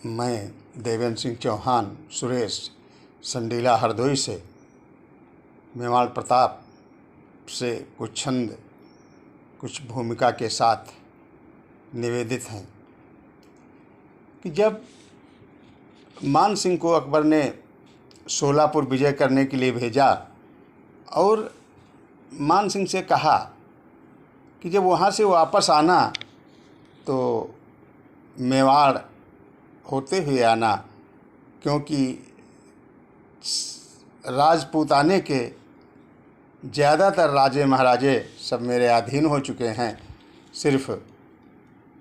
मैं देवेंद्र सिंह चौहान सुरेश संडीला हरदोई से मेवाड़ प्रताप से कुछ छंद कुछ भूमिका के साथ निवेदित हैं कि जब मान सिंह को अकबर ने सोलापुर विजय करने के लिए भेजा और मान सिंह से कहा कि जब वहाँ से वापस आना तो मेवाड़ होते हुए आना, क्योंकि राजपूताने के ज़्यादातर राजे महाराजे सब मेरे अधीन हो चुके हैं। सिर्फ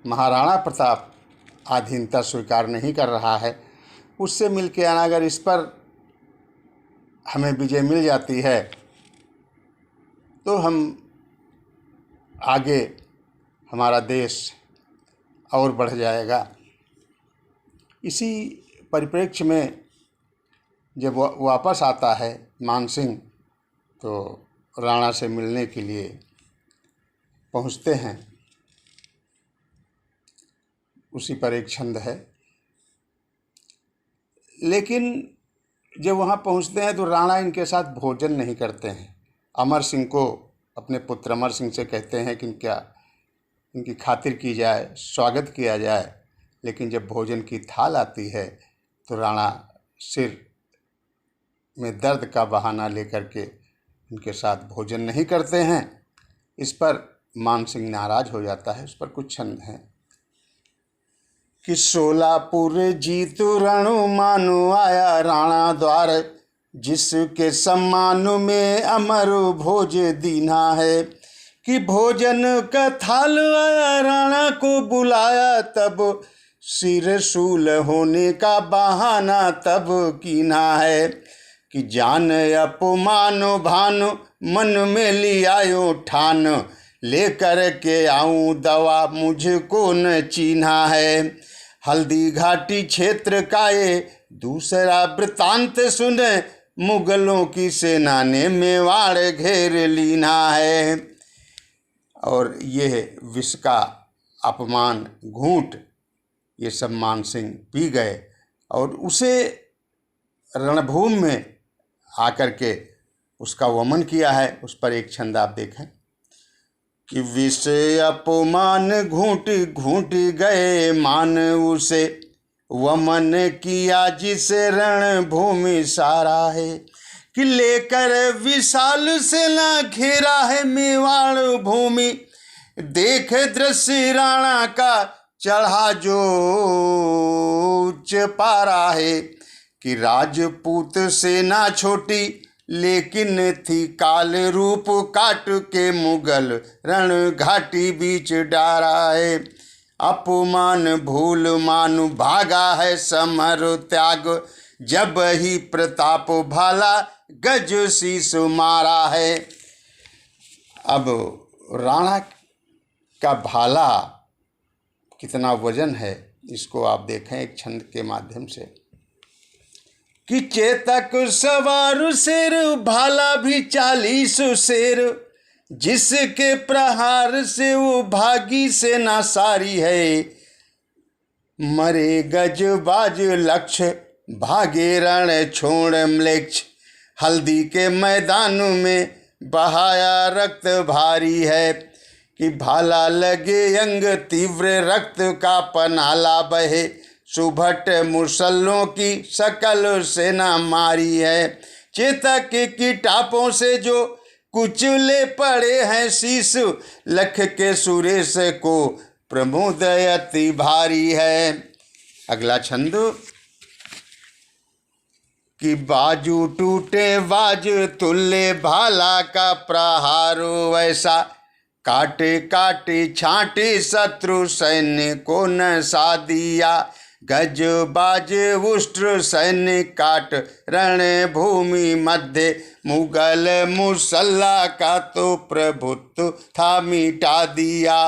महाराणा प्रताप अधीनता स्वीकार नहीं कर रहा है। उससे मिल के आना, अगर इस पर हमें विजय मिल जाती है तो हम आगे हमारा देश और बढ़ जाएगा। इसी परिप्रेक्ष्य में जब वापस आता है मान सिंह तो राणा से मिलने के लिए पहुंचते हैं। उसी पर एक छंद है। लेकिन जब वहाँ पहुँचते हैं तो राणा इनके साथ भोजन नहीं करते हैं। अमर सिंह को, अपने पुत्र अमर सिंह से कहते हैं कि इनकी खातिर की जाए, स्वागत किया जाए। लेकिन जब भोजन की थाल आती है तो राणा सिर में दर्द का बहाना लेकर के इनके साथ भोजन नहीं करते हैं। इस पर मान सिंह नाराज हो जाता है। उस पर कुछ छंद हैं कि सोलापुर जीतु रणु मानु आया राणा द्वार, जिसके सम्मान में अमर भोज दीना है। कि भोजन का थाल आया राणा को बुलाया, तब सिर सूल होने का बहाना तब कीना है। कि जान अपमान भान मन में लियायो ठान, लेकर के आऊं दवा मुझको न चीन्हा है। हल्दी घाटी क्षेत्र का ये दूसरा वृतांत सुने, मुगलों की सेना ने मेवाड़ घेर लीना है। और यह विष का अपमान घूंट ये सब मान सिंह पी गए और उसे रणभूमि में आकर के उसका वमन किया है। उस पर एक छंद आप देखें कि विष अपमान घूंट घूंट गए मान उसे, वमन किया जिसे रणभूमि सारा है। कि लेकर विशाल सेना घेरा है मेवाड़ भूमि, देख दृश्य राणा का चढ़ा जो उच्च पारा है। कि राजपूत सेना छोटी लेकिन थी काल रूप, काट के मुगल रण घाटी बीच डारा है। अपमान भूल मानु भागा है समर त्याग, जब ही प्रताप भाला गज शीस मारा है। अब राणा का भाला कितना वजन है इसको आप देखें एक छंद के माध्यम से कि चेतक सवार शेर भाला भी 40 शेर, जिसके प्रहार से वो भागी सेना सारी है। मरे गजबाज लक्ष्य भागे रण छोड़ म्लेच्छ, हल्दी के मैदान में बहाया रक्त भारी है। कि भाला लगे अंग तीव्र रक्त का पनाला बहे, सुभट मुसल्लों की सकल सेना मारी है। चेतक की टापों से जो कुचले पड़े हैं शीश, लख के सुरेश को प्रमोद अति भारी है। अगला छंद कि बाजू टूटे बाज तुल्ले भाला का प्रहारो वैसा, काटे काटे छाटे शत्रु सैन्य को न सा दिया। गज बाज उष्ट्र सैन्य काट रण भूमि मध्य, मुगल मुसल्ला का तो प्रभुत्व था मिटा दिया।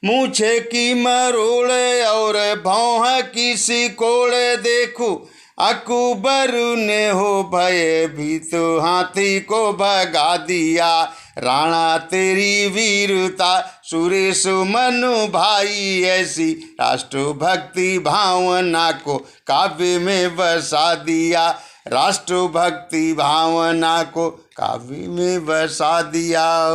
मूछे की मरोड़ और भौह की सिकोड़ देखूं, अकबर ने हो भय भी तो हाथी को भगा दिया। राणा तेरी वीरता सुरेश मनु भाई, ऐसी राष्ट्रभक्ति भावना को काव्य में बसा दिया, राष्ट्रभक्ति भावना को काव्य में बसा दिया।